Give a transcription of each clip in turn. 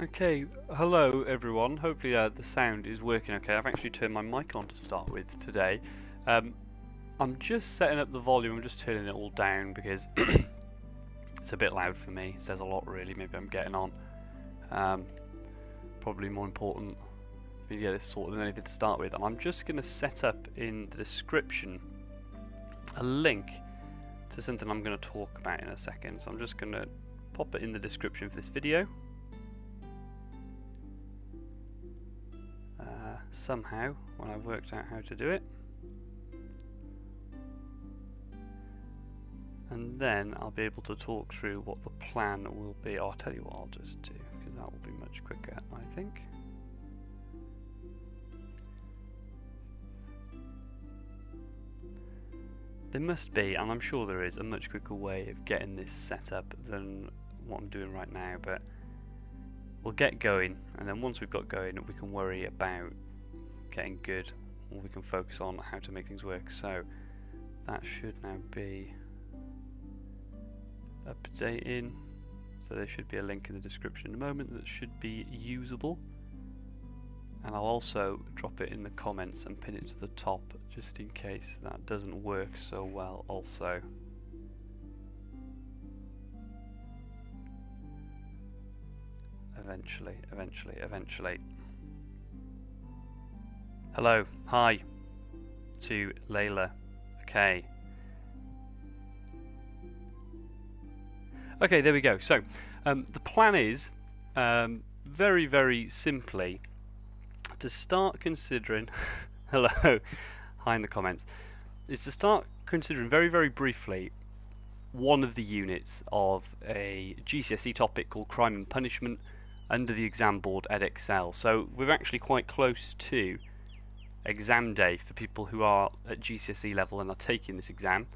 Okay, hello everyone. Hopefully the sound is working okay. I've actually turned my mic on to start with today. I'm just setting up the volume, I'm just turning it all down because it's a bit loud for me. It says a lot really, maybe I'm getting on. Probably more important for me to get this sorted than anything to start with. And I'm just going to set up in the description a link to something I'm going to talk about in a second. So I'm just going to pop it in the description for this video. Somehow, when I've worked out how to do it. And then I'll be able to talk through what the plan will be. Oh, I'll tell you what I'll just do, because that will be much quicker, I think. There must be, and I'm sure there is, a much quicker way of getting this set up than what I'm doing right now, but we'll get going, and then once we've got going, we can worry about getting good, or we can focus on how to make things work. So that should now be updating, so there should be a link in the description in a moment that should be usable, and I'll also drop it in the comments and pin it to the top just in case that doesn't work so well also. Eventually. Hello, hi to Layla. Okay, there we go. So the plan is very, very simply to start considering hello, hi in the comments, is to start considering very, very briefly one of the units of a GCSE topic called Crime and Punishment under the exam board Edexcel. So we're actually quite close to exam day for people who are at GCSE level and are taking this exam.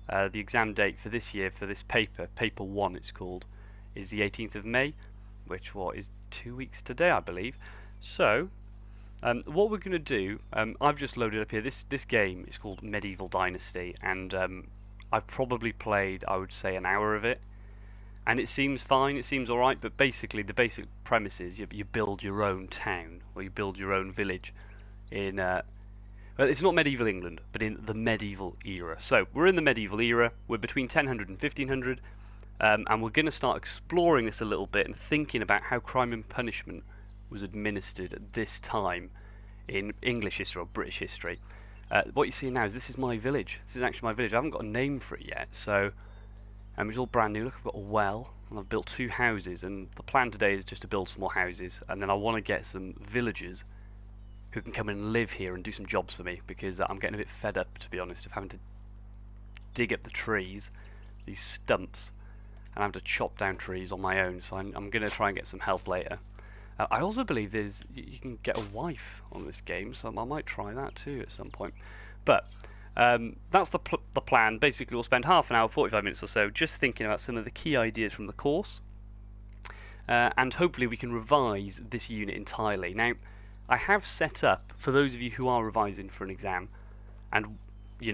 The exam date for this year for this paper 1 it's called, is the 18th of May, which is 2 weeks today I believe. So what we're going to do, I've just loaded up here, this game is called Medieval Dynasty, and I've probably played, I would say, an hour of it, and it seems fine, it seems alright, but basically the basic premise is you build your own town, or you build your own village in, well, it's not medieval England, but in the medieval era. So we're in the medieval era, we're between 1000 and 1500, and we're going to start exploring this a little bit and thinking about how crime and punishment was administered at this time in English history or British history. What you see now is this is my village. This is actually my village. I haven't got a name for it yet, so it's all brand new. Look, I've got a well, and I've built 2 houses, and the plan today is just to build some more houses, and then I want to get some villagers who can come and live here and do some jobs for me, because I'm getting a bit fed up, to be honest, of having to dig up the trees, these stumps, and having to chop down trees on my own, so I'm going to try and get some help later. I also believe you can get a wife on this game, so I might try that too at some point. But that's the plan. Basically, we'll spend half an hour, 45 minutes or so, just thinking about some of the key ideas from the course, and hopefully we can revise this unit entirely. Now, I have set up, for those of you who are revising for an exam, and you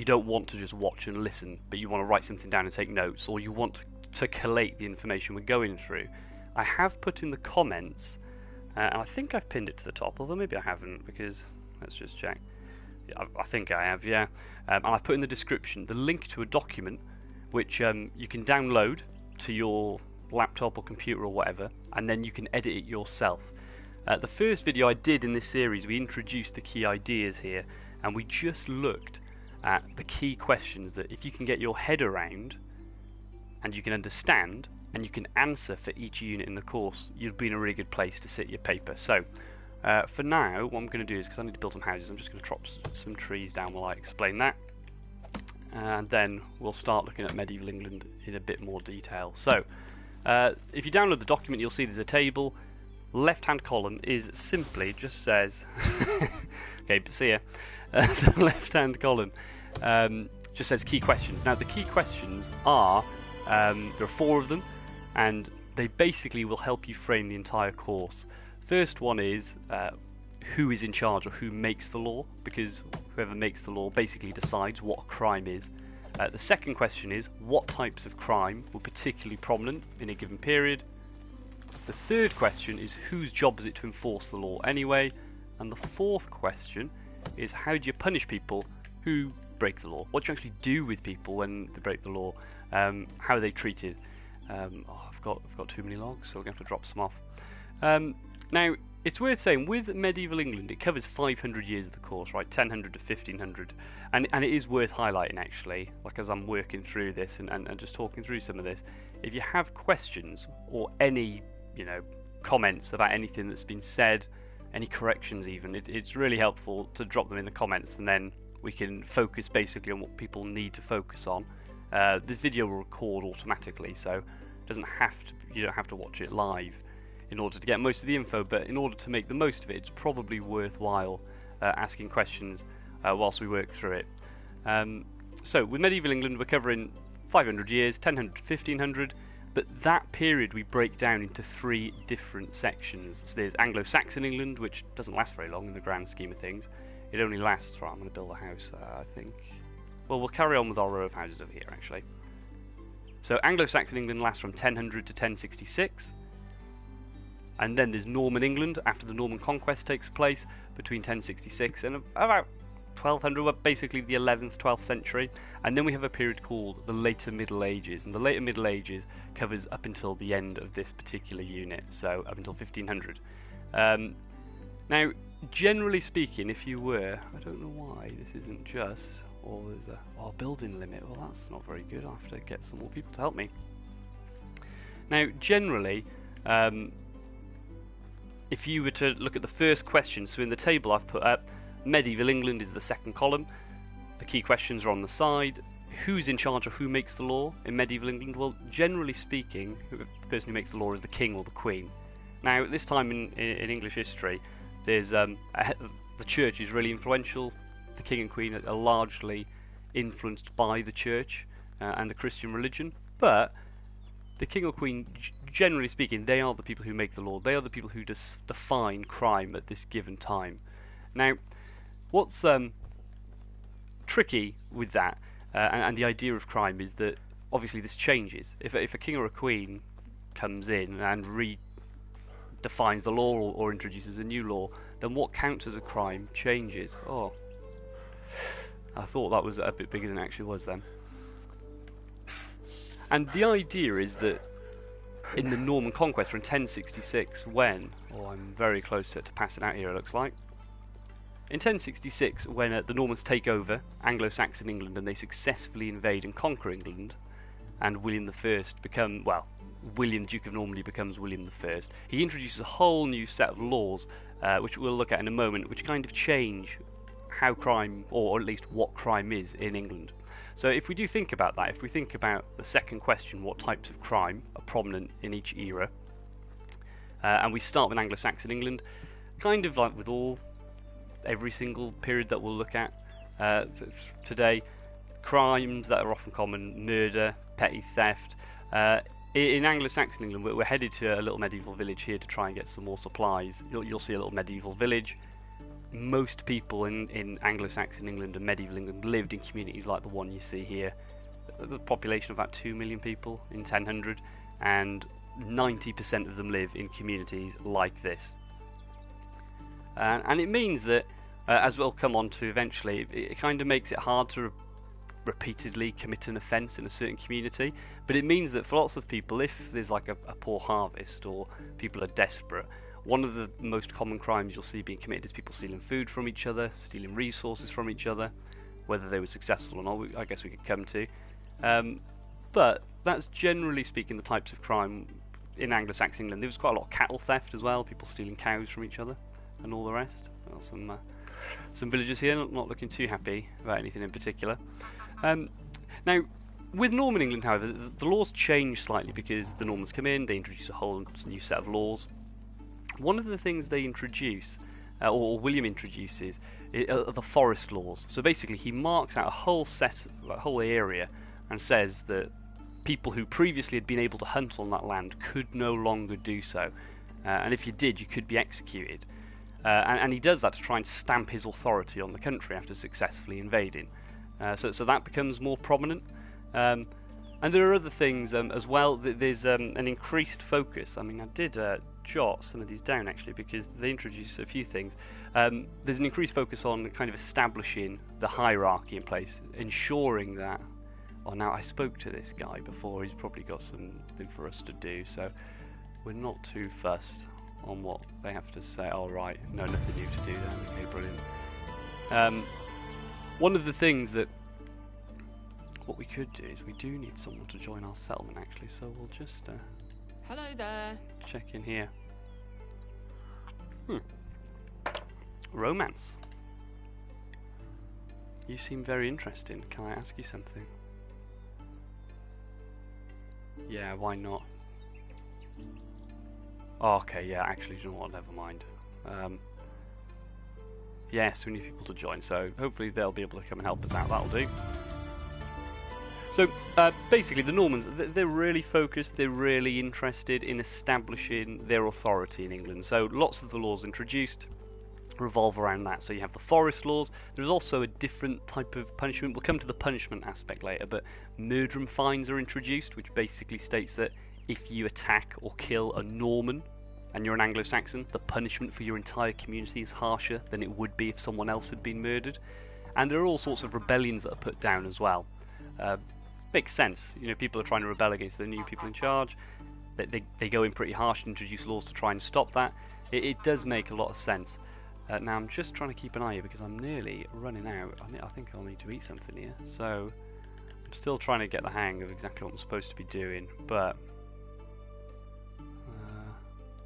don't want to just watch and listen, but you want to write something down and take notes, or you want to collate the information we're going through, I have put in the comments, and I think I've pinned it to the top, although maybe I haven't, because let's just check. I think I have, yeah. And I've put in the description the link to a document which you can download to your laptop or computer or whatever, and then you can edit it yourself. The first video I did in this series, we introduced the key ideas here, and we just looked at the key questions that if you can get your head around, and you can understand, and you can answer for each unit in the course, you'll be in a really good place to sit your paper. So, for now, what I'm going to do is, because I need to build some houses, I'm just going to chop some trees down while I explain that, and then we'll start looking at medieval England in a bit more detail. So, if you download the document, you'll see there's a table. Left-hand column is simply just says okay, see ya. The left-hand column just says key questions. Now the key questions are there are 4 of them, and they basically will help you frame the entire course. First one is who is in charge, or who makes the law, because whoever makes the law basically decides what a crime is. The second question is what types of crime were particularly prominent in a given period. The third question is whose job is it to enforce the law anyway? And the fourth question is how do you punish people who break the law? What do you actually do with people when they break the law? How are they treated? I've got too many logs, so we're going to have to drop some off. Now, it's worth saying, with medieval England, it covers 500 years of the course, right? 1000 to 1500. And it is worth highlighting, actually, like as I'm working through this and just talking through some of this. If you have questions or any, comments about anything that's been said, any corrections even, it's really helpful to drop them in the comments, and then we can focus basically on what people need to focus on. This video will record automatically, so you don't have to watch it live in order to get most of the info, but in order to make the most of it, it's probably worthwhile asking questions whilst we work through it. So with medieval England, we're covering 500 years, 1000 to 1500, but that period we break down into 3 different sections. So there's Anglo-Saxon England, which doesn't last very long in the grand scheme of things. It only lasts, I'm going to build a house, I think. Well, we'll carry on with our row of houses over here, actually. So Anglo-Saxon England lasts from 1000 to 1066. And then there's Norman England after the Norman conquest takes place between 1066 and about 1200, basically the 11th, 12th century. And then we have a period called the Later Middle Ages, and the Later Middle Ages covers up until the end of this particular unit, so up until 1500. Now, generally speaking, if you were, I don't know why this isn't just, or there's a building limit, well that's not very good, I'll have to get some more people to help me. Now, generally, if you were to look at the first question, so in the table I've put up, medieval England is the second column. The key questions are on the side. Who's in charge or who makes the law in medieval England? Well, generally speaking, the person who makes the law is the king or the queen. Now, at this time in English history, there's the church is really influential. The king and queen are largely influenced by the church and the Christian religion, but the king or queen, generally speaking, they are the people who make the law. They are the people who define crime at this given time. Now, what's tricky with that and the idea of crime is that obviously this changes. If a king or a queen comes in and redefines the law or introduces a new law, then what counts as a crime changes. Oh, I thought that was a bit bigger than it actually was then. And the idea is that in the Norman conquest from 1066, I'm very close to passing out here, it looks like. In 1066, when the Normans take over Anglo-Saxon England and they successfully invade and conquer England, and William I William, Duke of Normandy, becomes William I, he introduces a whole new set of laws, which we'll look at in a moment, which kind of change how crime, or at least what crime is in England. So if we do think about that, if we think about the second question, what types of crime are prominent in each era, and we start with Anglo-Saxon England, kind of like with every single period that we'll look at today, crimes that are often common, murder, petty theft. In Anglo-Saxon England, we're headed to a little medieval village here to try and get some more supplies. You'll see a little medieval village. Most people in Anglo-Saxon England and medieval England lived in communities like the one you see here. The population of about 2 million people in 1000, and 90% of them live in communities like this. And it means that, as we'll come on to eventually, it kind of makes it hard to repeatedly commit an offence in a certain community. But it means that for lots of people, if there's like a poor harvest or people are desperate, one of the most common crimes you'll see being committed is people stealing food from each other, stealing resources from each other. Whether they were successful or not, I guess we could come to. But that's generally speaking the types of crime in Anglo-Saxon England. There was quite a lot of cattle theft as well, people stealing cows from each other and all the rest. Well, some villagers here not looking too happy about anything in particular. Now, with Norman England, however, the laws change slightly because the Normans come in, they introduce a whole new set of laws. One of the things they introduce, or William introduces, are the forest laws. So basically he marks out a whole area and says that people who previously had been able to hunt on that land could no longer do so. And if you did, you could be executed. And he does that to try and stamp his authority on the country after successfully invading. So that becomes more prominent. And And there are other things as well. There's an increased focus. I mean, I did jot some of these down actually because they introduce a few things. There's an increased focus on kind of establishing the hierarchy in place, ensuring that. Oh, now I spoke to this guy before. He's probably got something for us to do, so we're not too fussed on what they have to say. Oh, right, no, nothing new to do then. Okay, brilliant. One of the things that what we could do is we do need someone to join our settlement actually, so we'll just hello there. Check in here. Romance. You seem very interesting. Can I ask you something? Yeah, why not? Oh, okay, yeah, actually, you know what, never mind. Yes, we need people to join, so hopefully they'll be able to come and help us out, that'll do. So, basically, the Normans, they're really focused, they're really interested in establishing their authority in England. So, lots of the laws introduced revolve around that. So, you have the forest laws. There's also a different type of punishment. We'll come to the punishment aspect later, but murdrum fines are introduced, which basically states that if you attack or kill a Norman and you're an Anglo-Saxon, the punishment for your entire community is harsher than it would be if someone else had been murdered. And there are all sorts of rebellions that are put down as well. Makes sense. You know, people are trying to rebel against the new people in charge. They go in pretty harsh and introduce laws to try and stop that. It does make a lot of sense. Now I'm just trying to keep an eye here because I'm nearly running out. I think I'll need to eat something here. So I'm still trying to get the hang of exactly what I'm supposed to be doing. But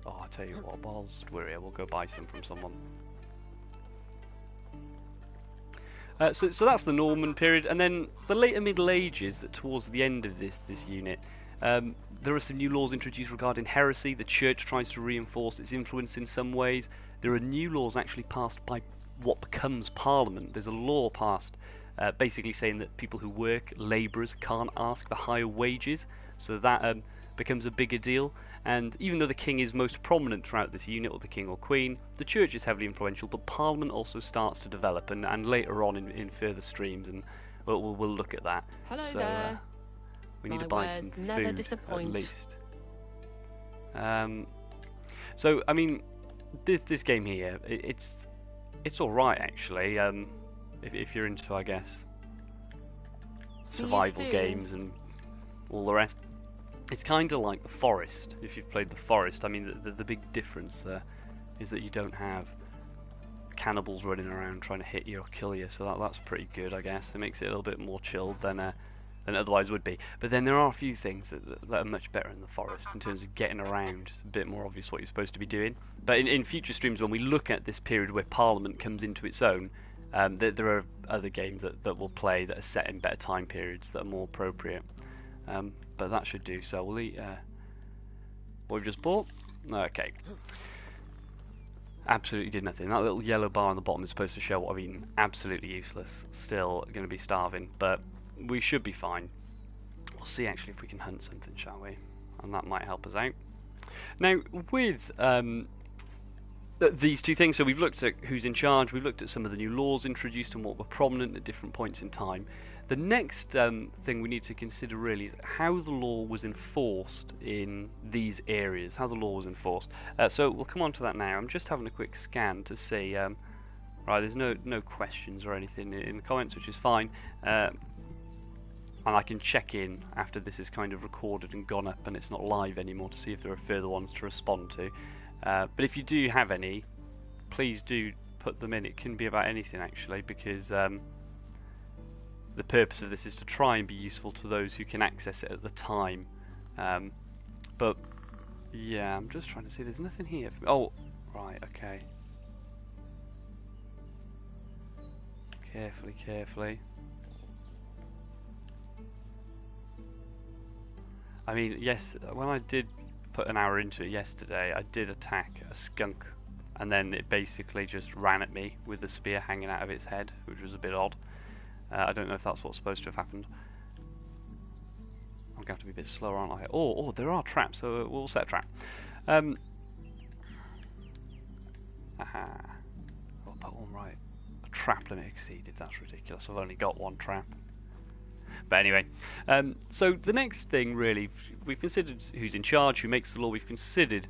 oh, I'll tell you what. Whilst we're here, we'll go buy some from someone. So that's the Norman period, and then the later Middle Ages, that towards the end of this unit, there are some new laws introduced regarding heresy. The church tries to reinforce its influence in some ways. There are new laws actually passed by what becomes Parliament. There's a law passed basically saying that people who work, labourers, can't ask for higher wages, so that becomes a bigger deal. And even though the king is most prominent throughout this unit, or the king or queen, the church is heavily influential, but Parliament also starts to develop, and later on in further streams, and we'll look at that. Hello there. We need to buy some food never disappoint. at least. So I mean, this game here, it's all right actually. If you're into, I guess, survival games and all the rest. It's kind of like the Forest, if you've played the Forest. I mean, the big difference there is that you don't have cannibals running around trying to hit you or kill you, so that's pretty good, I guess. It makes it a little bit more chilled than it otherwise would be. But then there are a few things that are much better in the Forest in terms of getting around. It's a bit more obvious what you're supposed to be doing. But in future streams, when we look at this period where Parliament comes into its own, there are other games that we'll play that are set in better time periods that are more appropriate. But that should do. So we'll eat what we've just bought. Okay. Absolutely did nothing. That little yellow bar on the bottom is supposed to show what I've eaten. Absolutely useless. Still going to be starving, but we should be fine. We'll see actually if we can hunt something, shall we? And that might help us out. Now, with these two things, so we've looked at who's in charge, we've looked at some of the new laws introduced and what were prominent at different points in time. The next thing we need to consider really is how the law was enforced in these areas, how the law was enforced. So we'll come on to that now. I'm just having a quick scan to see, right, there's no questions or anything in the comments, which is fine. And I can check in after this is kind of recorded and gone up and it's not live anymore to see if there are further ones to respond to. But if you do have any, please do put them in. It can be about anything actually, because the purpose of this is to try and be useful to those who can access it at the time. But yeah, I'm just trying to see. There's nothing here. Oh, right, okay. Carefully. I mean, yes, when I did put an hour into it yesterday, I did attack a skunk, and then it basically just ran at me with the spear hanging out of its head, which was a bit odd. I don't know if that's what's supposed to have happened. I'm going to have to be a bit slower, aren't I? Oh, there are traps, so we'll set a trap. Aha. Oh, put one right. A trap limit exceeded. That's ridiculous. I've only got one trap. But anyway, so the next thing really, we've considered who's in charge, who makes the law, we've considered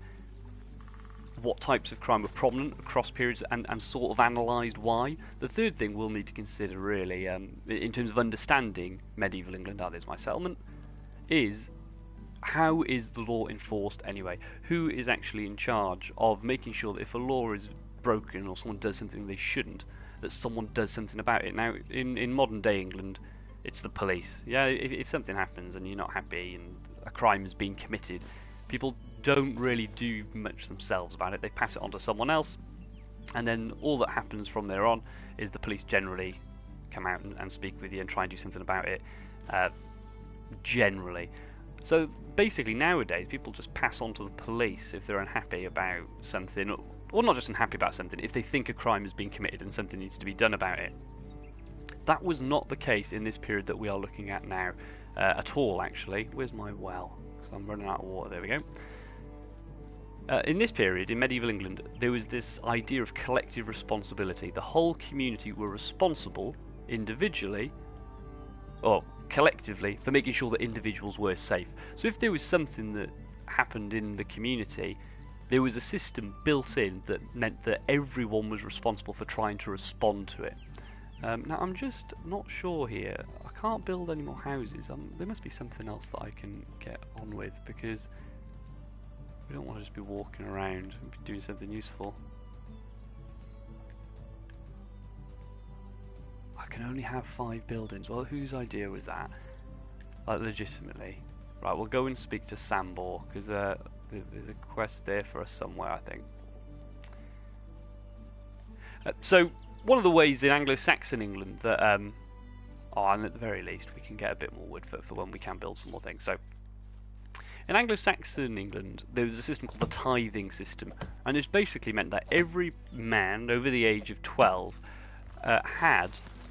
what types of crime were prominent across periods and sort of analysed why. The third thing we'll need to consider really, in terms of understanding medieval England, there's my settlement, is how is the law enforced anyway? Who is actually in charge of making sure that if a law is broken or someone does something they shouldn't, that someone does something about it? Now, in modern day England, it's the police. Yeah, if something happens and you're not happy and a crime has been committed, people don't really do much themselves about it. They pass it on to someone else, and then all that happens from there on is the police generally come out and speak with you and try and do something about it, generally. So basically nowadays people just pass on to the police if they're unhappy about something, or not just unhappy about something, if they think a crime has been committed and something needs to be done about it. That was not the case in this period that we are looking at now, at all actually. Where's my well? Because I'm running out of water. There we go. In this period, in medieval England, there was this idea of collective responsibility. The whole community were responsible individually, or collectively, for making sure that individuals were safe. So if there was something that happened in the community, there was a system built in that meant that everyone was responsible for trying to respond to it. Now I'm just not sure here. I can't build any more houses. There must be something else that I can get on with, because we don't want to just be walking around and be doing something useful. I can only have 5 buildings. Well, whose idea was that? Like, legitimately. Right, we'll go and speak to Sambor, because there's a quest there for us somewhere, I think. So, one of the ways in Anglo-Saxon England that, and at the very least, we can get a bit more wood for when we can build some more things. So, in Anglo-Saxon England, there was a system called the tithing system, and it basically meant that every man over the age of 12 had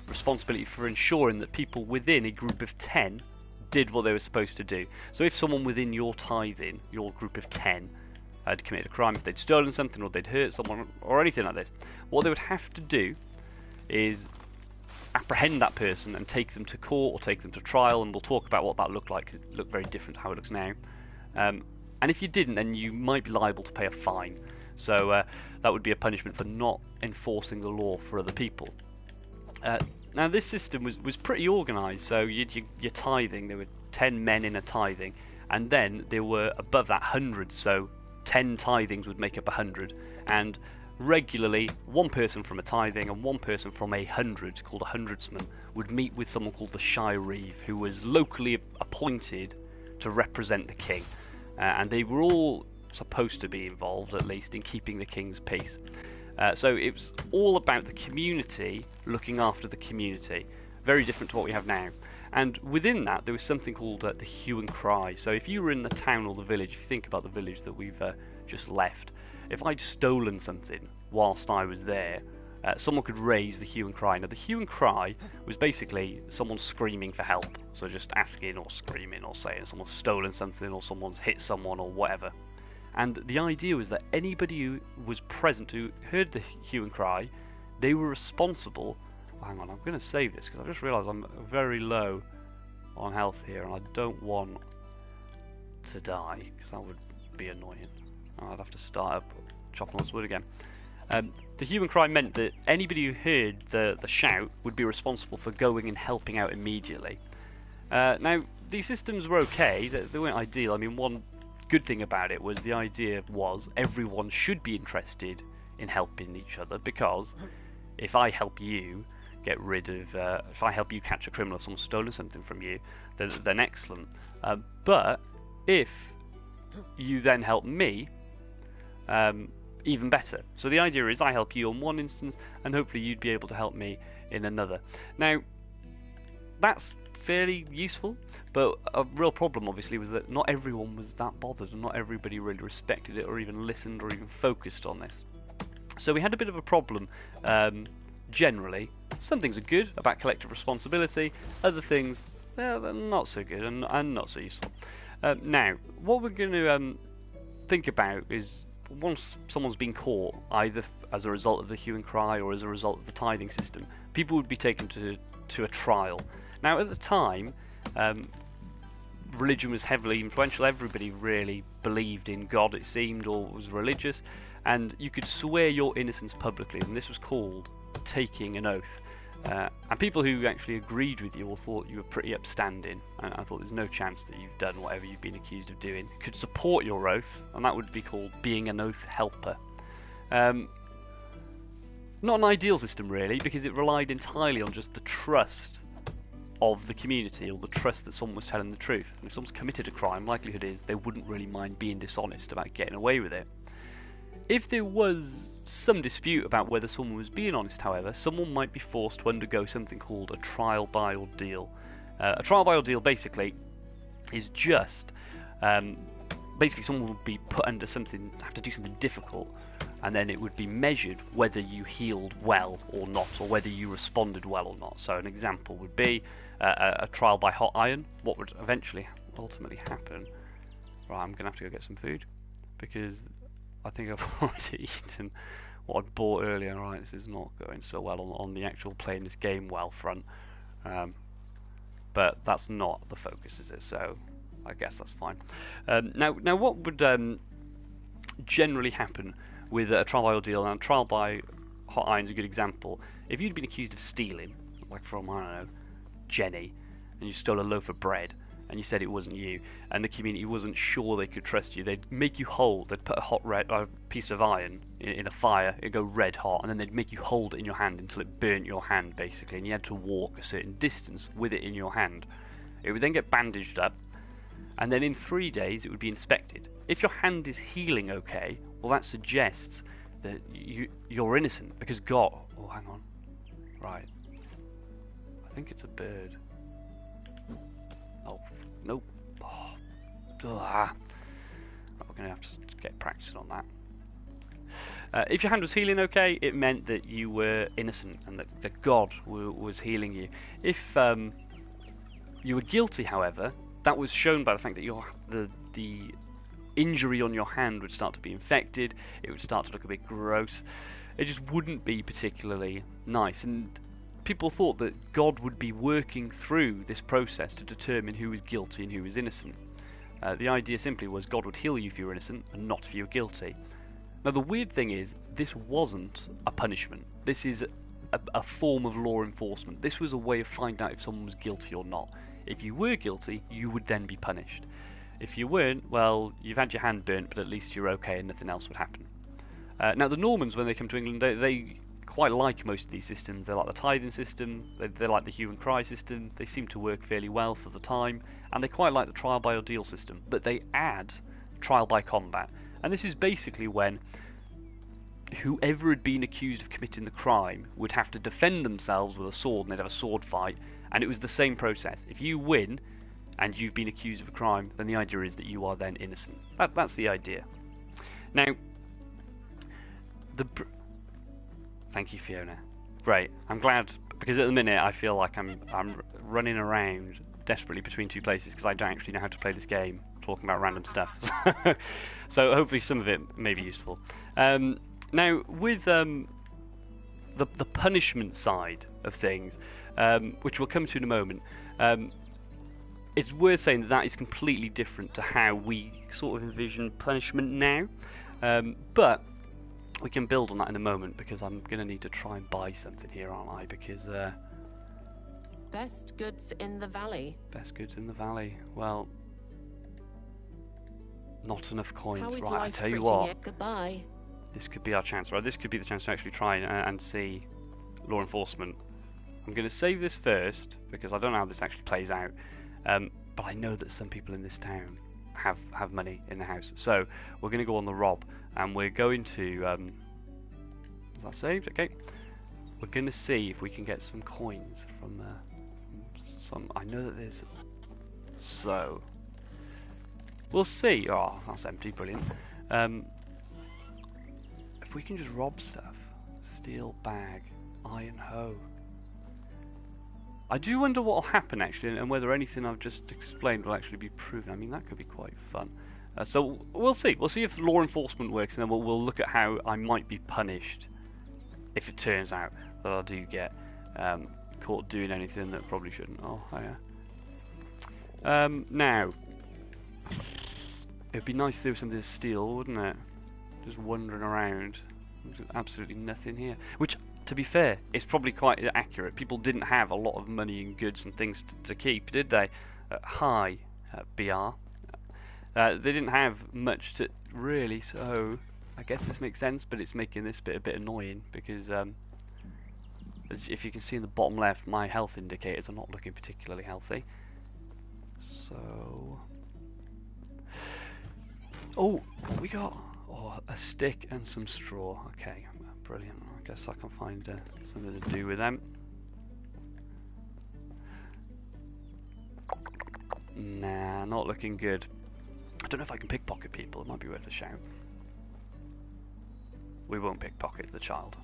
responsibility for ensuring that people within a group of 10 did what they were supposed to do. So if someone within your tithing, your group of 10, had committed a crime, if they'd stolen something or they'd hurt someone or anything like this, what they would have to do is apprehend that person and take them to court or take them to trial, and we'll talk about what that looked like. It looked very different to how it looks now. And if you didn't, then you might be liable to pay a fine. So that would be a punishment for not enforcing the law for other people. Now this system was pretty organised. So your tithing, there were 10 men in a tithing, and then there were above that hundreds. So 10 tithings would make up 100, and regularly one person from a tithing and one person from a hundred, called a hundredsman, would meet with someone called the Shire Reeve, who was locally appointed to represent the king, and they were all supposed to be involved, at least, in keeping the king's peace. So it was all about the community looking after the community, very different to what we have now. And within that, there was something called the hue and cry. So if you were in the town or the village, if you think about the village that we've just left, if I'd stolen something whilst I was there, someone could raise the hue and cry. Now the hue and cry was basically someone screaming for help. So just asking or screaming or saying someone's stolen something or someone's hit someone or whatever. And the idea was that anybody who was present who heard the hue and cry, they were responsible. Hang on, I'm going to save this because I just realised I'm very low on health here and I don't want to die because that would be annoying. I'd have to start up chopping lots of wood again. The hue and cry meant that anybody who heard the shout would be responsible for going and helping out immediately. Now, these systems were okay, they weren't ideal. I mean, one good thing about it was the idea was everyone should be interested in helping each other, because if I help you get rid of, if I help you catch a criminal, if someone's stolen something from you, then excellent. But if you then help me, even better. So the idea is I help you on one instance and hopefully you'd be able to help me in another. Now that's fairly useful, but a real problem obviously was that not everyone was that bothered and not everybody really respected it or even listened or even focused on this. So we had a bit of a problem generally. Some things are good about collective responsibility, other things they're not so good and not so useful. Now what we're going to think about is, once someone's been caught, either as a result of the hue and cry or as a result of the tithing system, people would be taken to a trial. Now at the time, Religion was heavily influential. Everybody really believed in God, it seemed, or was religious, and you could swear your innocence publicly, and this was called taking an oath. And people who actually agreed with you or thought you were pretty upstanding, and I thought there's no chance that you've done whatever you've been accused of doing, could support your oath, and that would be called being an oath helper. Not an ideal system really, because it relied entirely on just the trust of the community, or the trust that someone was telling the truth. And if someone's committed a crime, likelihood is they wouldn't really mind being dishonest about getting away with it. If there was some dispute about whether someone was being honest, however, someone might be forced to undergo something called a trial by ordeal. A trial by ordeal basically is just basically someone would be put under something, have to do something difficult, and then it would be measured whether you healed well or not, or whether you responded well or not. So an example would be a trial by hot iron. What would ultimately happen? Right, I'm gonna have to go get some food because I think I've already eaten what I'd bought earlier. Right, this is not going so well on the actual playing this game well front. But that's not the focus, is it? So I guess that's fine. Now what would generally happen with a trial by ordeal? And trial by hot iron is a good example. If you'd been accused of stealing, like from, I don't know, Jenny, and you stole a loaf of bread, and you said it wasn't you, and the community wasn't sure they could trust you, they'd make you hold, they'd put a piece of iron in a fire, it'd go red hot, and then they'd make you hold it in your hand until it burnt your hand, basically, and you had to walk a certain distance with it in your hand. It would then get bandaged up, and then in 3 days it would be inspected. If your hand is healing okay, well, that suggests that you're innocent, because God... Oh, hang on. Right. I think it's a bird. Oh, nope. Oh. We're going to have to get practicing on that. If your hand was healing okay, it meant that you were innocent and that God was healing you. If you were guilty, however, that was shown by the fact that the injury on your hand would start to be infected, it would start to look a bit gross, it just wouldn't be particularly nice, and people thought that God would be working through this process to determine who was guilty and who was innocent. The idea simply was God would heal you if you were innocent and not if you were guilty. Now the weird thing is, this wasn't a punishment, this is a form of law enforcement. This was a way of finding out if someone was guilty or not. If you were guilty, you would then be punished. If you weren't, well, you've had your hand burnt, but at least you're okay and nothing else would happen. Now the Normans, when they come to England, they quite like most of these systems. They like the tithing system, they like the hue and cry system, they seem to work fairly well for the time, and they quite like the trial by ordeal system, but they add trial by combat. And this is basically when whoever had been accused of committing the crime would have to defend themselves with a sword, and they'd have a sword fight, and it was the same process. If you win, and you've been accused of a crime, then the idea is that you are then innocent. That's the idea. Now, thank you, Fiona. Great. I'm glad, because at the minute I feel like I'm running around desperately between two places because I don't actually know how to play this game, talking about random stuff. So hopefully some of it may be useful. Now, with the punishment side of things, which we'll come to in a moment, it's worth saying that is completely different to how we sort of envision punishment now. But we can build on that in a moment, because I'm going to need to try and buy something here, aren't I? Because Best goods in the valley. Best goods in the valley. Well, not enough coins. How is Right, I life tell you treating what. you? Goodbye. This could be our chance, right? This could be the chance to actually try and see law enforcement. I'm going to save this first, because I don't know how this actually plays out. But I know that some people in this town have money in the house. So we're going to go on the rob, and we're going to... is that saved? Okay. We're going to see if we can get some coins from some... I know that there's... So... We'll see. Oh, that's empty. Brilliant. If we can just rob stuff. Steel bag. Iron hoe. I do wonder what will happen actually, and whether anything I've just explained will actually be proven. I mean, that could be quite fun. So we'll see. We'll see if law enforcement works, and then we'll look at how I might be punished if it turns out that I do get caught doing anything that probably shouldn't. Oh, yeah. Now, it'd be nice if there was something to steal, wouldn't it? Just wandering around. There's absolutely nothing here. Which, to be fair, is probably quite accurate. People didn't have a lot of money and goods and things to keep, did they? Hi, BR. They didn't have much to really, so I guess this makes sense, but it's making this bit a bit annoying because as if you can see in the bottom left, my health indicators are not looking particularly healthy. So, oh, what we got? Oh, a stick and some straw. Okay, brilliant. I guess I can find something to do with them. Nah, not looking good. I don't know if I can pickpocket people. It might be worth a shout. We won't pickpocket the child.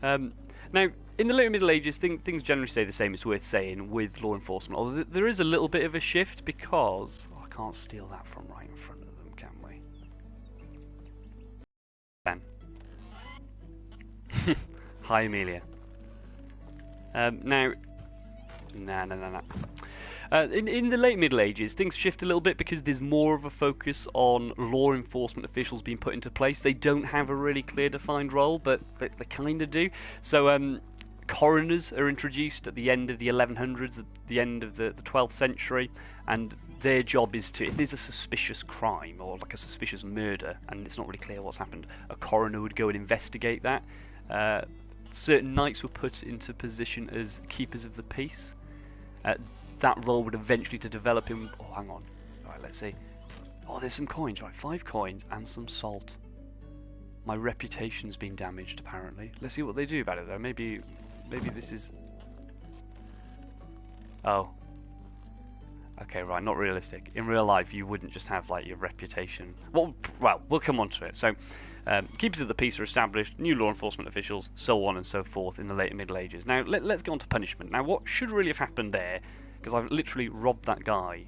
Now, in the later Middle Ages, things generally stay the same. It's worth saying with law enforcement. Although there is a little bit of a shift because I can't steal that from right in front of them, can we? Ben. Hi, Amelia. Now, no. In the late Middle Ages, things shift a little bit because there's more of a focus on law enforcement officials being put into place. They don't have a really clear defined role, but they kind of do. So coroners are introduced at the end of the 1100s, at the end of the 12th century, and their job is to, if there's a suspicious crime or like a suspicious murder and it's not really clear what's happened, a coroner would go and investigate that. Certain knights were put into position as keepers of the peace. That role would eventually to develop him. Oh, hang on. Right, let's see. Oh, there's some coins. Right, 5 coins and some salt. My reputation's been damaged, apparently. Let's see what they do about it, though. Maybe this is... Oh. Okay, right, not realistic. In real life, you wouldn't just have, like, your reputation... Well, we'll come on to it. So, keepers of the peace are established, new law enforcement officials, so on and so forth in the later Middle Ages. Now, let's go on to punishment. Now, what should really have happened there, because I've literally robbed that guy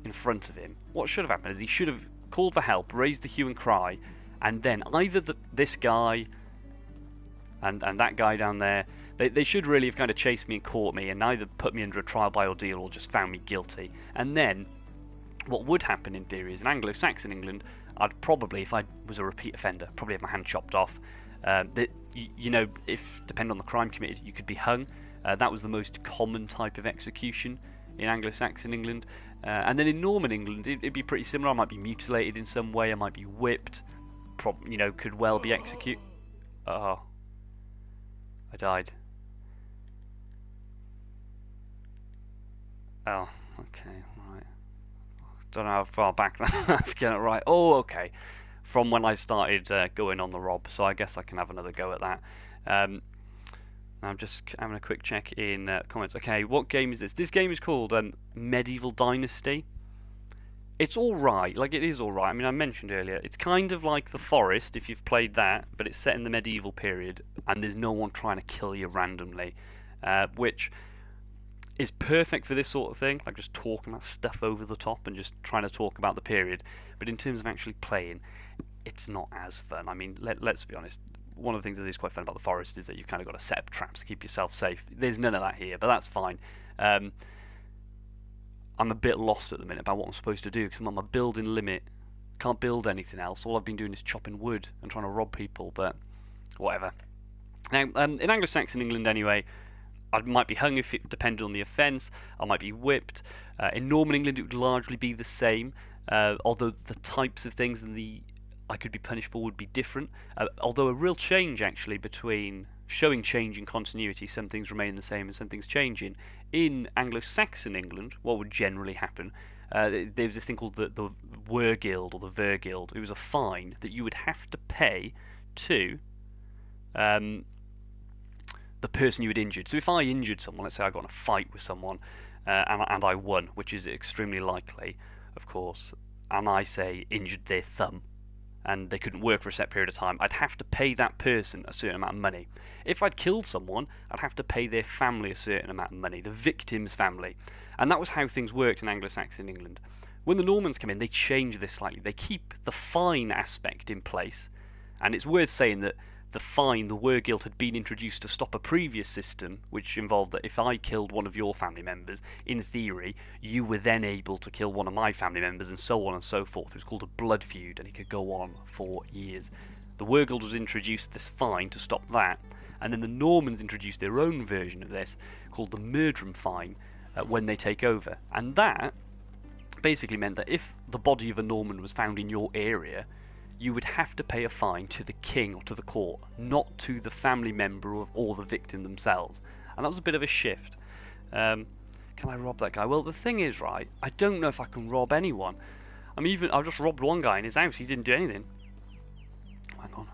in front of him, what should have happened is he should have called for help, raised the hue and cry, and then either this guy and that guy down there, they should really have kind of chased me and caught me and either put me under a trial by ordeal or just found me guilty. And then what would happen in theory is in Anglo-Saxon England, I'd probably, if I was a repeat offender, probably have my hand chopped off. You know, if depending on the crime committed, you could be hung. That was the most common type of execution in Anglo-Saxon England. And then in Norman England, it'd be pretty similar. I might be mutilated in some way. I might be whipped. You know, could well be executed. Oh, I died. Oh, okay, right. Don't know how far back that's getting it right. Oh, okay. From when I started going on the rob, so I guess I can have another go at that. I'm just having a quick check in comments. Okay, what game is this? This game is called Medieval Dynasty. It's alright, like it is alright. I mean, I mentioned earlier, it's kind of like The Forest, if you've played that, but it's set in the medieval period, and there's no one trying to kill you randomly, which is perfect for this sort of thing, like just talking about stuff over the top and just trying to talk about the period. But in terms of actually playing, it's not as fun. I mean, let's be honest, one of the things that is quite fun about The Forest is that you've kind of got to set up traps to keep yourself safe. There's none of that here, but that's fine. I'm a bit lost at the minute about what I'm supposed to do because I'm on my building limit. Can't build anything else. All I've been doing is chopping wood and trying to rob people, but whatever. Now, in Anglo-Saxon England anyway, I might be hung if it depended on the offence. I might be whipped. In Norman England, it would largely be the same, although the types of things and I could be punished for would be different. Although a real change actually between showing change in continuity, some things remain the same and some things changing. In Anglo-Saxon England, what would generally happen? There was this thing called the Wergild or the Vergild. It was a fine that you would have to pay to the person you had injured. So if I injured someone, let's say I got in a fight with someone and I won, which is extremely likely, of course, and I say injured their thumb, and they couldn't work for a set period of time, I'd have to pay that person a certain amount of money. If I'd killed someone, I'd have to pay their family a certain amount of money, the victim's family. And that was how things worked in Anglo-Saxon England. When the Normans come in, they change this slightly. They keep the fine aspect in place, and it's worth saying that the fine, the were guild, had been introduced to stop a previous system, which involved that if I killed one of your family members, in theory, you were then able to kill one of my family members, and so on and so forth. It was called a blood feud, and it could go on for years. The were guild was introduced this fine to stop that, and then the Normans introduced their own version of this, called the murdrum fine, when they take over. And that basically meant that if the body of a Norman was found in your area, you would have to pay a fine to the king or to the court, not to the family member or the victim themselves. And that was a bit of a shift. Can I rob that guy? Well, the thing is, right, I don't know if I can rob anyone. I've just robbed one guy in his house. He didn't do anything. Hang on.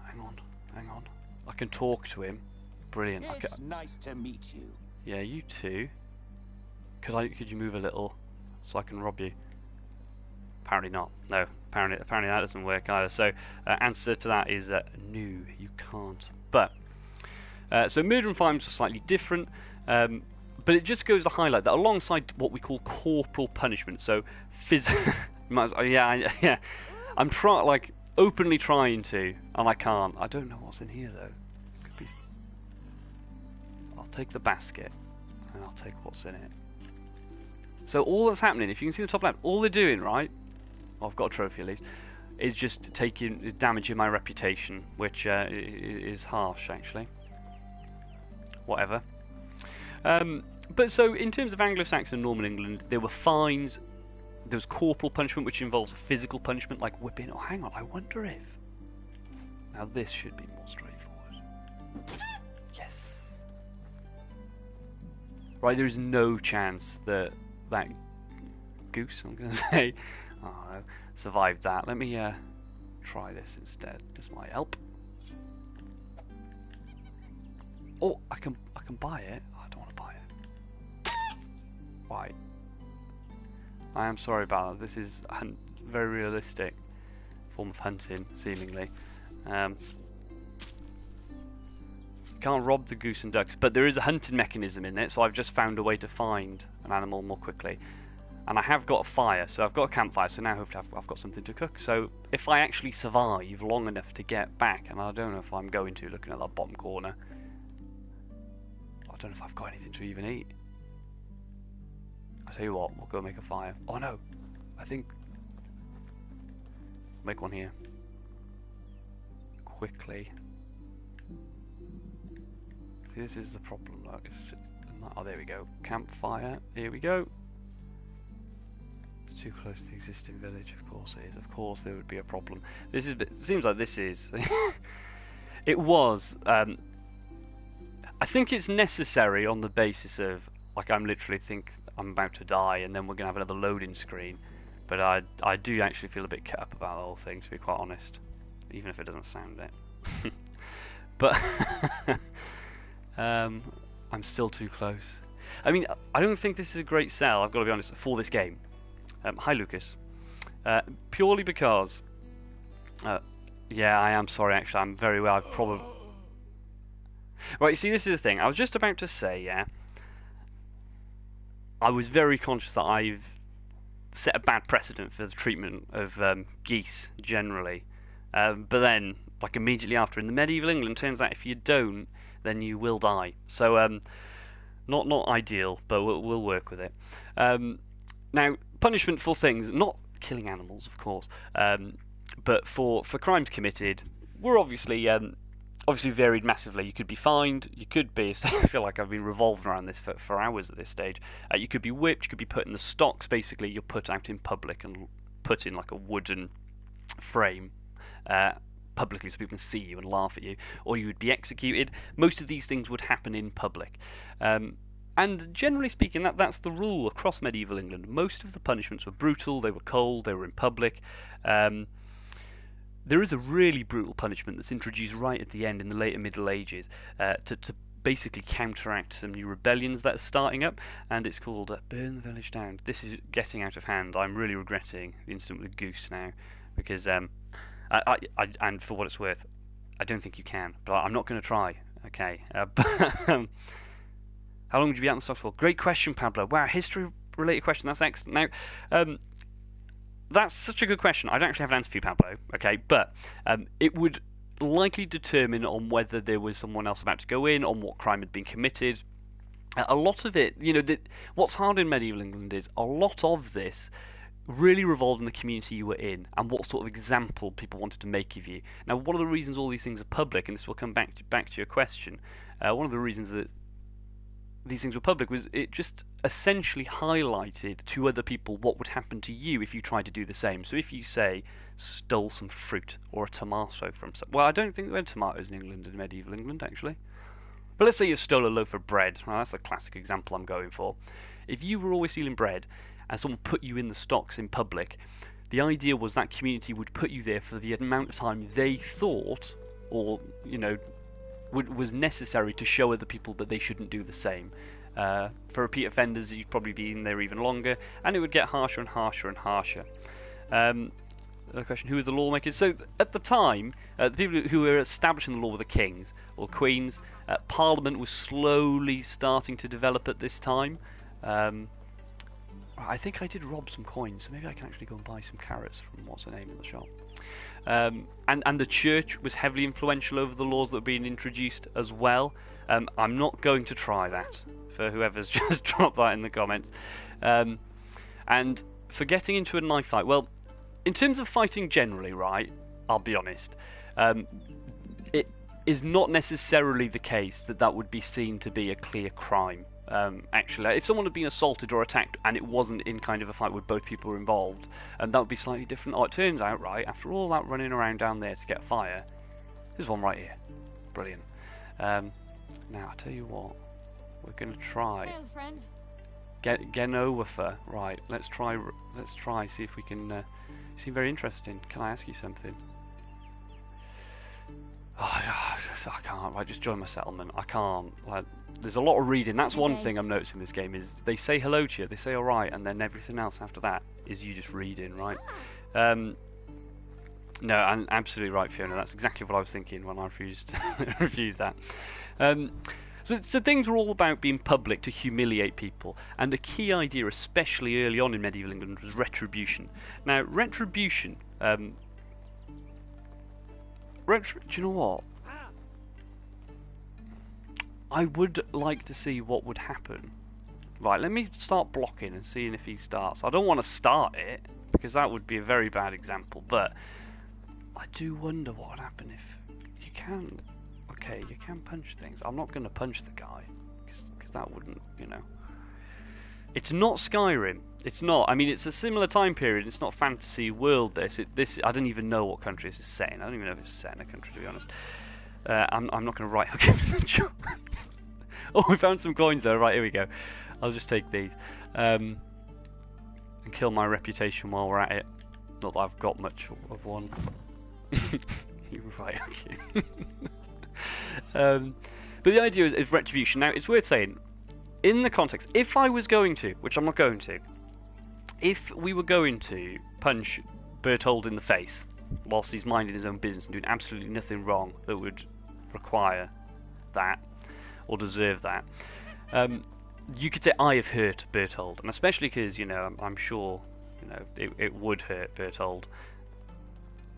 I can talk to him. Brilliant. It's nice to meet you. Yeah, you too. Could you move a little so I can rob you? Apparently not. No, apparently that doesn't work either. So answer to that is no, you can't. But so murder and fines are slightly different, but it just goes to highlight that alongside what we call corporal punishment, so yeah, I'm openly trying to, and I can't. I don't know what's in here though. Could be. I'll take the basket, and I'll take what's in it. So all that's happening, if you can see the top left, all they're doing, right? I've got a trophy at least, is just damaging my reputation, which is harsh actually. Whatever. But so in terms of Anglo-Saxon Norman England, there were fines, there was corporal punishment, which involves a physical punishment like whipping. Oh, hang on, I wonder if. Now this should be more straightforward. Yes. Right, there is no chance that goose, I'm going to say, survived that. Let me try this instead. This might help. Oh, I can buy it. I don't want to buy it. Why? I am sorry about that. This is a very realistic form of hunting, seemingly. Can't rob the goose and ducks, but there is a hunting mechanism in it, so I've just found a way to find an animal more quickly. And I have got a fire, so I've got a campfire, so now hopefully I've got something to cook. So if I actually survive long enough to get back, and I don't know if I'm going to, looking at that bottom corner, I don't know if I've got anything to even eat. I'll tell you what, we'll go make a fire. Oh no, I think... make one here. Quickly. See, this is the problem, look, it's just... oh, there we go. Campfire, here we go. It's too close to the existing village, of course it is. Of course there would be a problem. This is... it seems like this is... it was... I think it's necessary on the basis of, like, I'm literally think I'm about to die and then we're going to have another loading screen. But I do actually feel a bit cut up about the whole thing, to be quite honest. Even if it doesn't sound it. But I'm still too close. I mean, I don't think this is a great sell, I've got to be honest, for this game. Hi Lucas. Purely because... yeah, I am sorry actually, I'm very well, I've probably... Right, you see, this is the thing. I was just about to say, yeah, I was very conscious that I've set a bad precedent for the treatment of geese generally. But then, like immediately after, in the medieval England, turns out if you don't, then you will die. So, not ideal, but we'll work with it. Now, punishment for things, not killing animals, of course, but for crimes committed, were obviously varied massively. You could be fined, you could be, I feel like I've been revolving around this for hours at this stage, you could be whipped, you could be put in the stocks. Basically you're put out in public and put in like a wooden frame publicly so people can see you and laugh at you, or you would be executed. Most of these things would happen in public, and generally speaking that's the rule across medieval England. Most of the punishments were brutal, they were cold, they were in public. There is a really brutal punishment that's introduced right at the end in the later Middle Ages to basically counteract some new rebellions that are starting up, and it's called Burn the Village Down. This is getting out of hand. I'm really regretting the incident with the goose now, because and for what it's worth, I don't think you can, but I'm not going to try. Okay. How long would you be out in the stocks for? Great question, Pablo. Wow, history-related question. That's excellent. Now, that's such a good question. I don't actually have an answer for you, Pablo. Okay, but it would likely determine on whether there was someone else about to go in, on what crime had been committed. A lot of it, what's hard in medieval England is a lot of this really revolved in the community you were in and what sort of example people wanted to make of you. Now, one of the reasons all these things are public, and this will come back to your question, one of the reasons that these things were public was it just essentially highlighted to other people what would happen to you if you tried to do the same. So if you, say, stole some fruit or a tomato from some... Well, I don't think there were tomatoes in England in medieval England, actually. But let's say you stole a loaf of bread. Well, that's the classic example I'm going for. If you were always stealing bread and someone put you in the stocks in public, the idea was that community would put you there for the amount of time they thought, or, was necessary to show other people that they shouldn't do the same. For repeat offenders, you'd probably be in there even longer, and it would get harsher and harsher and harsher. The question, who were the lawmakers? So at the time, the people who were establishing the law were the kings or queens. Parliament was slowly starting to develop at this time. I think I did rob some coins, so maybe I can actually go and buy some carrots from what's her name in the shop. And the church was heavily influential over the laws that were being introduced as well. I'm not going to try that, for whoever's just dropped that in the comments. And for getting into a knife fight, well, in terms of fighting generally, right, I'll be honest, it is not necessarily the case that would be seen to be a clear crime. Actually, if someone had been assaulted or attacked and it wasn't in kind of a fight where both people were involved, that would be slightly different. Oh, it turns out, right, after all that running around down there to get fire, there's one right here. Brilliant. Now, I tell you what, we're going to try... Hail, friend. Get over for... Right, let's try, see if we can... You seem very interesting. Can I ask you something? Oh, I can't. Right, just join my settlement. I can't. Like, there's a lot of reading. That's one thing I'm noticing in this game is they say hello to you, they say alright, and then everything else after that is you just reading, right? No, I'm absolutely right, Fiona. That's exactly what I was thinking when I refused that. So things were all about being public to humiliate people, and the key idea, especially early on in medieval England, was retribution. Now, retribution... do you know what? I would like to see what would happen. Right, let me start blocking and seeing if he starts. I don't want to start it, because that would be a very bad example, but I do wonder what would happen if you can... Okay, you can punch things. I'm not going to punch the guy, because that wouldn't, It's not Skyrim. It's not. I mean, it's a similar time period. It's not fantasy world, this. I don't even know what country this is set in. I don't even know if it's set in a country, to be honest. I'm not going to right hook him in the job. Oh, we found some coins though. Right, here we go. I'll just take these. And kill my reputation while we're at it. Not that I've got much of one. You right hook you. But the idea is retribution. Now, it's worth saying, in the context, if I was going to, which I'm not going to, if we were going to punch Berthold in the face whilst he's minding his own business and doing absolutely nothing wrong that would require that or deserve that, you could say, I have hurt Berthold, and especially because, I'm sure, it would hurt Berthold.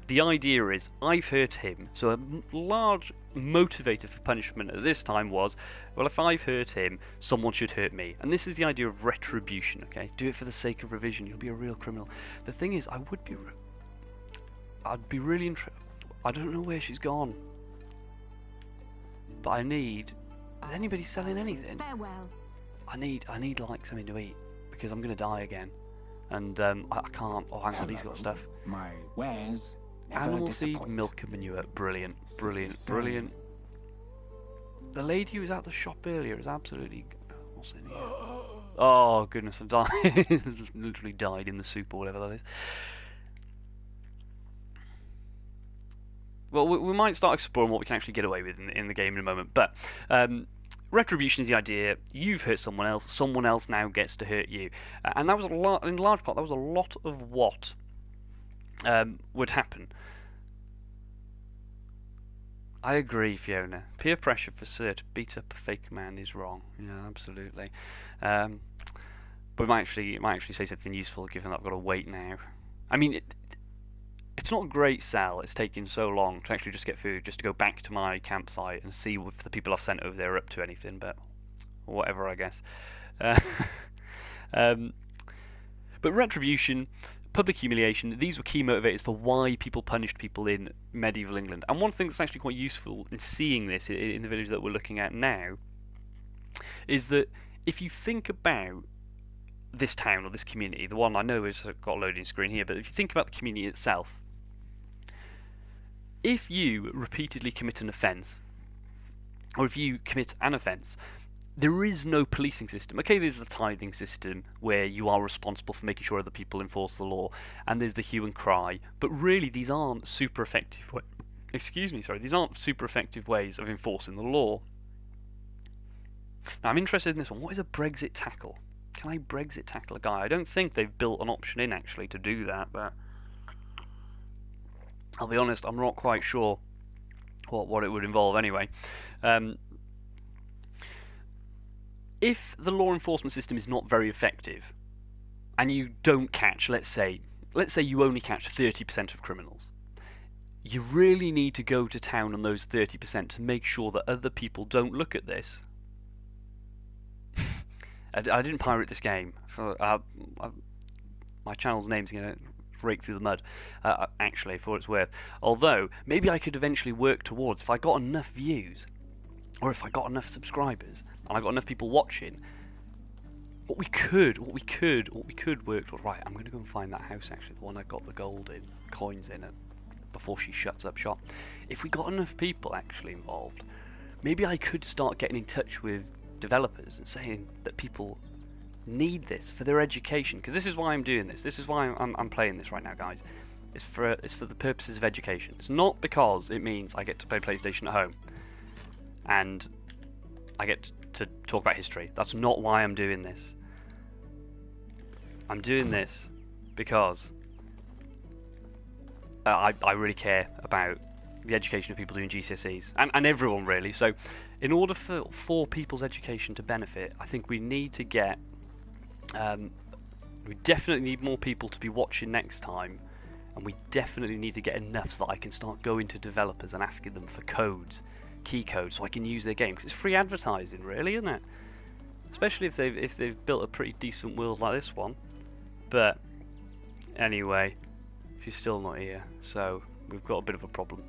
The idea is, I've hurt him, so a large motivator for punishment at this time was, well, if I've hurt him, someone should hurt me. And this is the idea of retribution, okay? Do it for the sake of revision, you'll be a real criminal. The thing is, I'd be really interested. I don't know where she's gone. But I need... Is anybody selling anything? Farewell. I need like something to eat, because I'm going to die again. And I can't... Oh, hang on, he's got stuff. My wares never Animal feed, disappoint. milk and manure. Brilliant, brilliant, brilliant. The lady who was at the shop earlier is absolutely... What's in here? Oh, goodness, I've died. Literally died in the soup or whatever that is. Well, we might start exploring what we can actually get away with in the game in a moment. But retribution is the idea. You've hurt someone else now gets to hurt you. And that was in large part, that was a lot of what would happen. I agree, Fiona. Peer pressure for Sir to beat up a fake man is wrong. Yeah, absolutely. But it might actually say something useful, given that I've got to wait now. I mean, it's not a great sell. It's taking so long to actually just get food, just to go back to my campsite and see if the people I've sent over there are up to anything, but whatever, I guess. Uh, um, but retribution, public humiliation, these were key motivators for why people punished people in medieval England. And one thing that's actually quite useful in seeing this in the village that we're looking at now is that if you think about this town or this community, the one I know has got a loading screen here, but if you think about the community itself, if you repeatedly commit an offence, or if you commit an offence, there is no policing system. Okay, there's the tithing system where you are responsible for making sure other people enforce the law, and there's the hue and cry. But really, these aren't super effective. These aren't super effective ways of enforcing the law. Now, I'm interested in this one. What is a Brexit tackle? Can I Brexit tackle a guy? I don't think they've built an option in actually to do that, but I'll be honest, I'm not quite sure what it would involve anyway. If the law enforcement system is not very effective, and you don't catch, let's say you only catch 30% of criminals, you really need to go to town on those 30% to make sure that other people don't look at this. I didn't pirate this game. My channel's name's going to rake through the mud, actually, for what it's worth. Although, maybe I could eventually work towards, if I got enough views, or if I got enough subscribers, and I got enough people watching, what we could work towards. Right, I'm going to go and find that house, actually, the one I got the coins in it, before she shuts up shop. If we got enough people actually involved, maybe I could start getting in touch with developers and saying that people need this for their education, because this is why I'm doing this. This is why I'm playing this right now, guys. It's for the purposes of education. It's not because it means I get to play PlayStation at home and I get to talk about history. That's not why I'm doing this. I'm doing this because I really care about the education of people doing GCSEs and everyone really. So in order for people's education to benefit, I think we need to get we definitely need more people to be watching next time, and we definitely need to get enough so that I can start going to developers and asking them for key codes, so I can use their game, because it's free advertising really, isn't it? Especially if they've built a pretty decent world like this one. But anyway, she's still not here, so we've got a bit of a problem.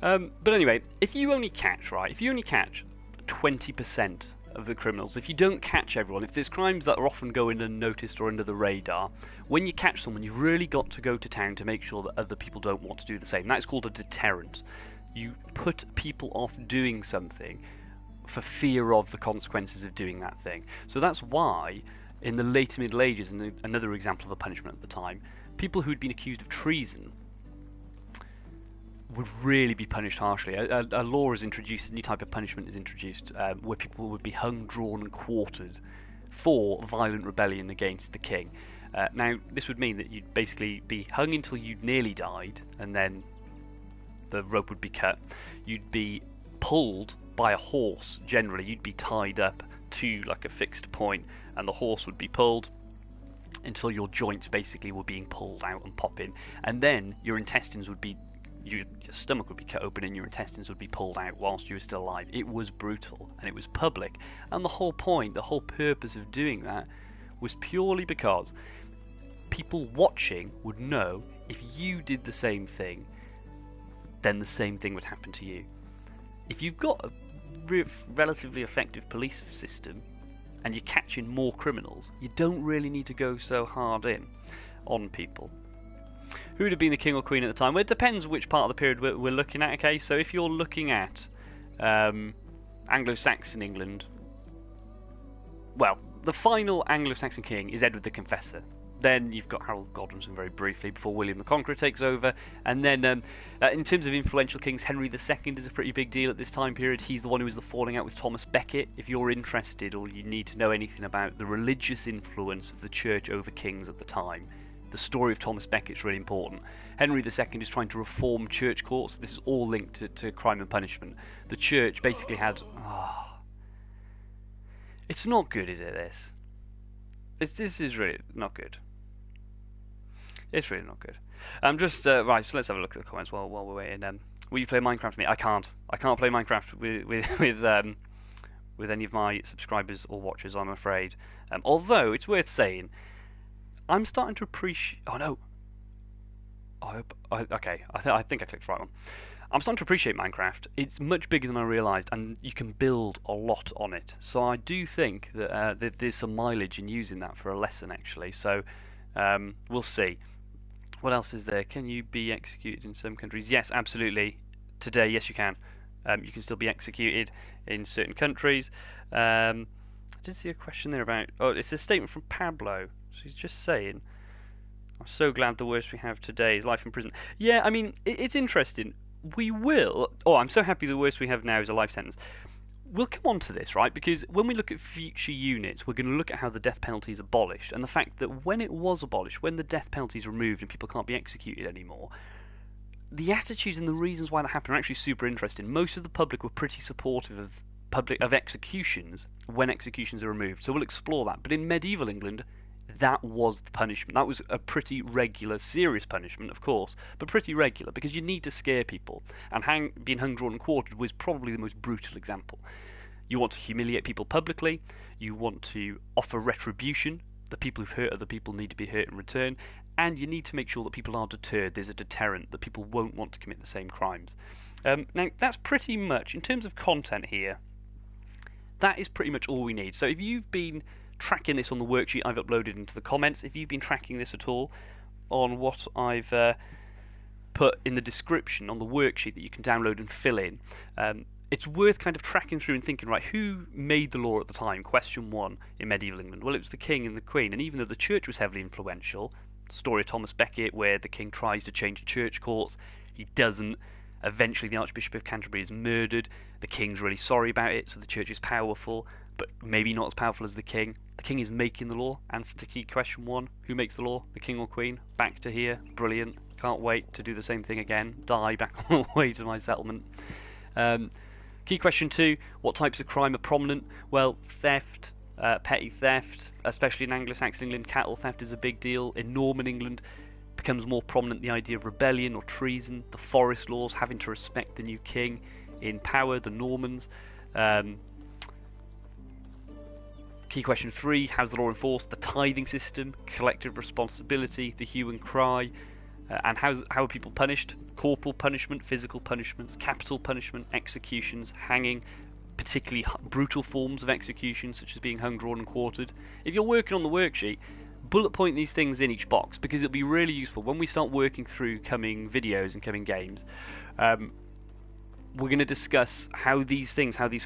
But anyway, if you only catch 20% of the criminals, if you don't catch everyone, if there's crimes that are often going unnoticed or under the radar, when you catch someone, you've really got to go to town to make sure that other people don't want to do the same. That's called a deterrent. You put people off doing something for fear of the consequences of doing that thing. So that's why in the later Middle Ages, and another example of a punishment at the time, people who'd been accused of treason would really be punished harshly. A law is introduced, a new type of punishment is introduced, where people would be hung, drawn and quartered for violent rebellion against the king. Now, this would mean that you'd basically be hung until you nearly died, and then the rope would be cut. You'd be pulled by a horse, generally. You'd be tied up to like a fixed point, and the horse would be pulled until your joints basically were being pulled out and popping, and then your intestines would be your stomach would be cut open and your intestines would be pulled out whilst you were still alive. It was brutal and it was public, and the whole purpose of doing that was purely because people watching would know if you did the same thing, then the same thing would happen to you. If you've got a relatively effective police system and you're catching more criminals, you don't really need to go so hard in on people. Who would have been the king or queen at the time? Well, it depends which part of the period we're looking at, okay? So if you're looking at Anglo-Saxon England, well, the final Anglo-Saxon king is Edward the Confessor. Then you've got Harold Godwinson very briefly before William the Conqueror takes over. And then in terms of influential kings, Henry II is a pretty big deal at this time period. He's the one who was the falling out with Thomas Becket. If you're interested or you need to know anything about the religious influence of the church over kings at the time, the story of Thomas Becket's really important. Henry II is trying to reform church courts. This is all linked to crime and punishment. The church basically had... It's not good, is it, this? This is really not good. It's really not good. Just right. So let's have a look at the comments while we're waiting. Will you play Minecraft with me? I can't. I can't play Minecraft with any of my subscribers or watchers, I'm afraid. Although it's worth saying, I'm starting to appreciate. Oh no. Okay. I think I clicked the right one. I'm starting to appreciate Minecraft. It's much bigger than I realised, and you can build a lot on it. So I do think that there's some mileage in using that for a lesson, actually. So we'll see. What else is there? Can you be executed in some countries? Yes, absolutely. Today, yes, you can. You can still be executed in certain countries. I did see a question there about. Oh, it's a statement from Pablo. So he's just saying, "I'm so glad the worst we have today is life in prison." Yeah, I mean, it's interesting. We will. Oh, I'm so happy the worst we have now is a life sentence. We'll come on to this, right? Because when we look at future units, we're going to look at how the death penalty is abolished, and the fact that when it was abolished, when the death penalty is removed and people can't be executed anymore, the attitudes and the reasons why that happened are actually super interesting. Most of the public were pretty supportive of executions when executions are removed, so we'll explore that. But in medieval England, that was the punishment. That was a pretty regular, serious punishment, of course, but pretty regular, because you need to scare people. And being hung, drawn, and quartered was probably the most brutal example. You want to humiliate people publicly, you want to offer retribution, the people who've hurt other people need to be hurt in return, and you need to make sure that people are deterred, there's a deterrent, that people won't want to commit the same crimes. Now, that's pretty much, in terms of content here, that is pretty much all we need. So if you've been tracking this on the worksheet I've uploaded into the comments, if you've been tracking this at all on what I've put in the description on the worksheet that you can download and fill in, it's worth kind of tracking through and thinking, right, who made the law at the time? Question 1 in medieval England. Well, it was the king and the queen, and even though the church was heavily influential, the story of Thomas Becket where the king tries to change the church courts, he doesn't. Eventually the Archbishop of Canterbury is murdered, the king's really sorry about it, so the church is powerful, but maybe not as powerful as the king. The king is making the law. Answer to key question 1, who makes the law? The king or queen? Back to here, brilliant. Can't wait to do the same thing again. Die back on the way to my settlement. Key question 2, what types of crime are prominent? Well, theft, petty theft, especially in Anglo-Saxon England, cattle theft is a big deal. In Norman England, becomes more prominent the idea of rebellion or treason, the forest laws, having to respect the new king. In power, the Normans. Key question 3, how's the law enforced? The tithing system, collective responsibility, the hue and cry, and how are people punished? Corporal punishment, physical punishments, capital punishment, executions, hanging, particularly brutal forms of execution such as being hung, drawn and quartered. If you're working on the worksheet, bullet point these things in each box, because it'll be really useful when we start working through coming videos and coming games. We're going to discuss how these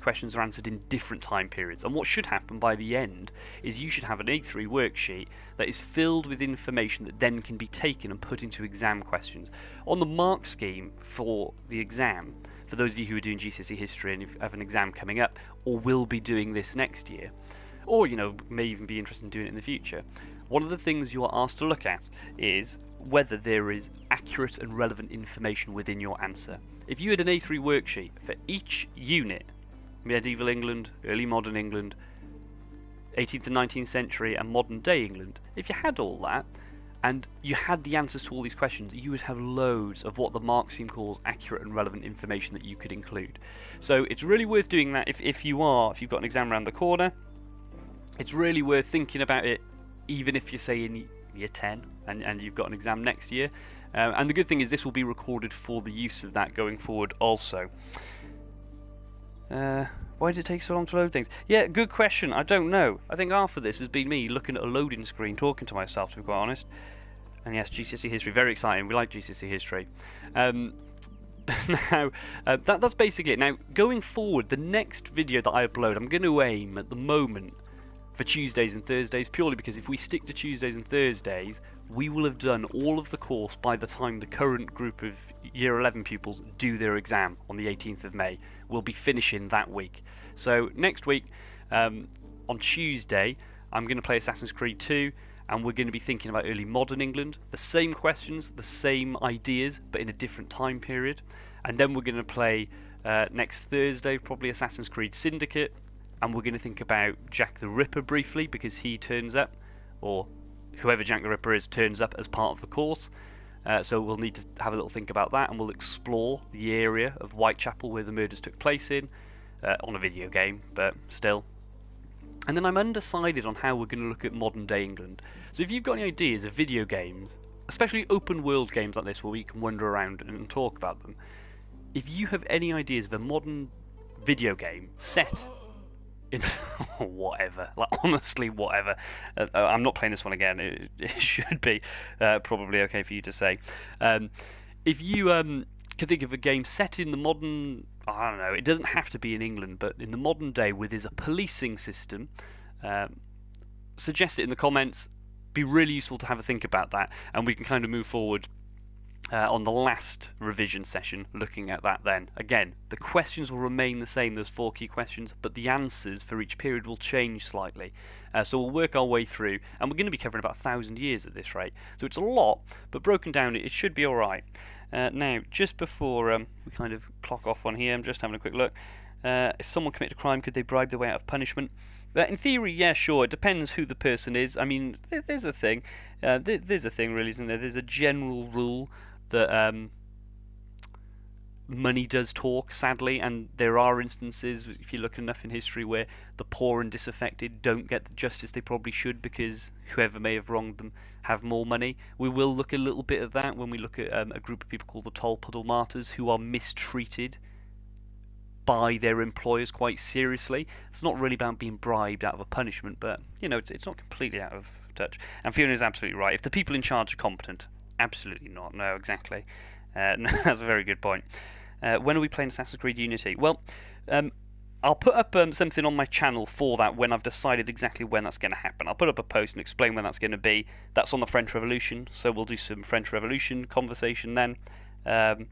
questions are answered in different time periods. And what should happen by the end is you should have an A3 worksheet that is filled with information that then can be taken and put into exam questions. On the mark scheme for the exam, for those of you who are doing GCSE history and have an exam coming up, or will be doing this next year, or may even be interested in doing it in the future, one of the things you are asked to look at is whether there is accurate and relevant information within your answer. If you had an A3 worksheet for each unit, medieval England, early modern England, 18th and 19th century and modern day England, if you had all that and you had the answers to all these questions, you would have loads of what the mark scheme calls accurate and relevant information that you could include. So it's really worth doing that if you've got an exam around the corner. It's really worth thinking about it, even if you're say in year 10 and you've got an exam next year. And the good thing is this will be recorded for the use of that going forward also. Why did it take so long to load things? Yeah, good question. I don't know. I think half of this has been me looking at a loading screen, talking to myself, to be quite honest. And yes, GCSE history, very exciting. We like GCSE history. Now, that's basically it. Now, going forward, the next video that I upload, I'm going to aim at the moment for Tuesdays and Thursdays, purely because if we stick to Tuesdays and Thursdays, we will have done all of the course by the time the current group of Year 11 pupils do their exam on the 18th of May. We'll be finishing that week. So next week, on Tuesday, I'm going to play Assassin's Creed 2, and we're going to be thinking about early modern England. The same questions, the same ideas, but in a different time period. And then we're going to play next Thursday, probably Assassin's Creed Syndicate, and we're going to think about Jack the Ripper briefly, because he turns up, or whoever Jack the Ripper is turns up as part of the course. So we'll need to have a little think about that, and we'll explore the area of Whitechapel where the murders took place in, on a video game, but still. And then I'm undecided on how we're going to look at modern day England. So if you've got any ideas of video games, especially open world games like this where we can wander around and talk about them, if you have any ideas of a modern video game set in whatever, like honestly whatever, I'm not playing this one again, it should be probably okay for you to say. If you can think of a game set in the modern, I don't know, it doesn't have to be in England, but in the modern day where there's a policing system, suggest it in the comments. Be really useful to have a think about that, and we can kind of move forward on the last revision session looking at that then. Again, the questions will remain the same, those 4 key questions, but the answers for each period will change slightly. So we'll work our way through, and we're going to be covering about 1,000 years at this rate. So it's a lot, but broken down it should be alright. Now, just before we kind of clock off on here, I'm just having a quick look. If someone committed a crime, could they bribe their way out of punishment? In theory, yeah, sure. It depends who the person is. I mean, there's a thing. There's a thing, really, isn't there? There's a general rule that money does talk, sadly, and there are instances, if you look enough in history, where the poor and disaffected don't get the justice they probably should because whoever may have wronged them have more money. We will look a little bit at that when we look at a group of people called the Tolpuddle Martyrs who are mistreated by their employers quite seriously. It's not really about being bribed out of a punishment, but you know, it's not completely out of touch. And Fiona is absolutely right. If the people in charge are competent, absolutely not. No, exactly. No, that's a very good point. When are we playing Assassin's Creed Unity? Well, I'll put up something on my channel for that when I've decided exactly when that's going to happen. I'll put up a post and explain when that's going to be. That's on the French Revolution, so we'll do some French Revolution conversation then. And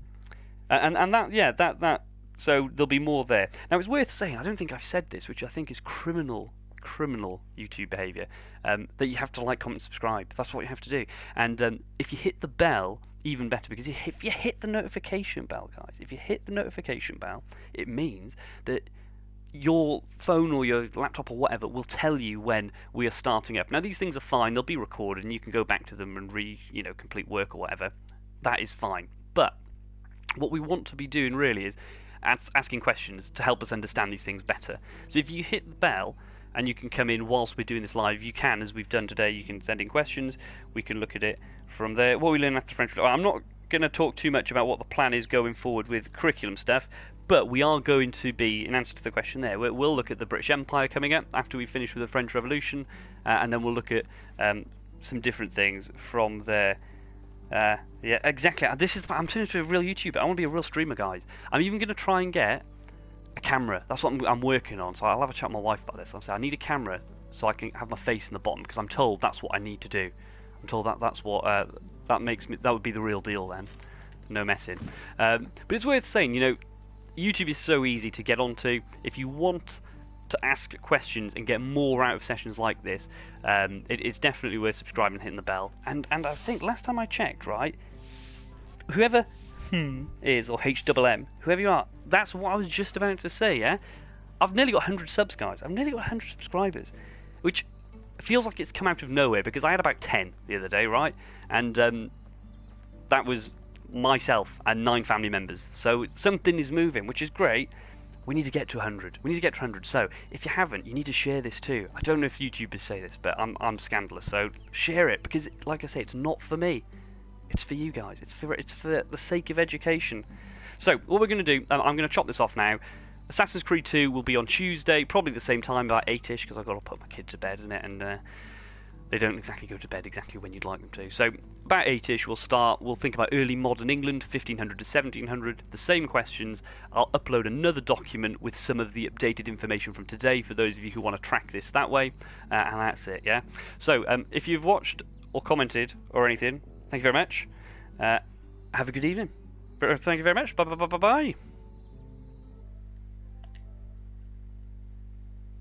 that, yeah, that. So there'll be more there. Now it's worth saying, I don't think I've said this, which I think is criminal YouTube behaviour, that you have to like, comment, subscribe. That's what you have to do. And if you hit the bell, even better, because if you hit the notification bell, guys, if you hit the notification bell, it means that your phone or your laptop or whatever will tell you when we are starting up. Now these things are fine, they'll be recorded and you can go back to them and complete work or whatever. That is fine. But what we want to be doing really is asking questions to help us understand these things better. So if you hit the bell and you can come in whilst we're doing this live, you can, as we've done today, you can send in questions, we can look at it from there. What we learn after French, I'm not going to talk too much about what the plan is going forward with curriculum stuff, but we are going to be, in answer to the question there, we'll look at the British Empire coming up after we finish with the French Revolution, and then we'll look at some different things from there. Yeah, exactly. I'm turning into a real YouTuber. I want to be a real streamer, guys. I'm even going to try and get a camera. That's what I'm working on. So I'll have a chat with my wife about this. I'll say I need a camera so I can have my face in the bottom, because I'm told that's what I need to do. I'm told that's what that makes me. That would be the real deal then. No messing. But it's worth saying, YouTube is so easy to get onto. If you want to ask questions and get more out of sessions like this, it's definitely worth subscribing and hitting the bell. And I think last time I checked, right, whoever is, or HMM, whoever you are, that's what I was just about to say, yeah? I've nearly got 100 subs, guys. I've nearly got 100 subscribers, which feels like it's come out of nowhere, because I had about 10 the other day, right? And that was myself and 9 family members. So something is moving, which is great. We need to get to 100. We need to get to 100. So if you haven't, you need to share this too. I don't know if YouTubers say this, but I'm scandalous. So share it, because, like I say, it's not for me. It's for you guys. It's for the sake of education. So what we're going to do, I'm going to chop this off now. Assassin's Creed 2 will be on Tuesday, probably the same time, about 8ish, because I've got to put my kid to bed, and they don't exactly go to bed exactly when you'd like them to. So about 8ish we'll start. We'll think about early modern England, 1500 to 1700. The same questions. I'll upload another document with some of the updated information from today for those of you who want to track this that way. And that's it, yeah? So if you've watched or commented or anything, thank you very much. Have a good evening. Thank you very much. Bye.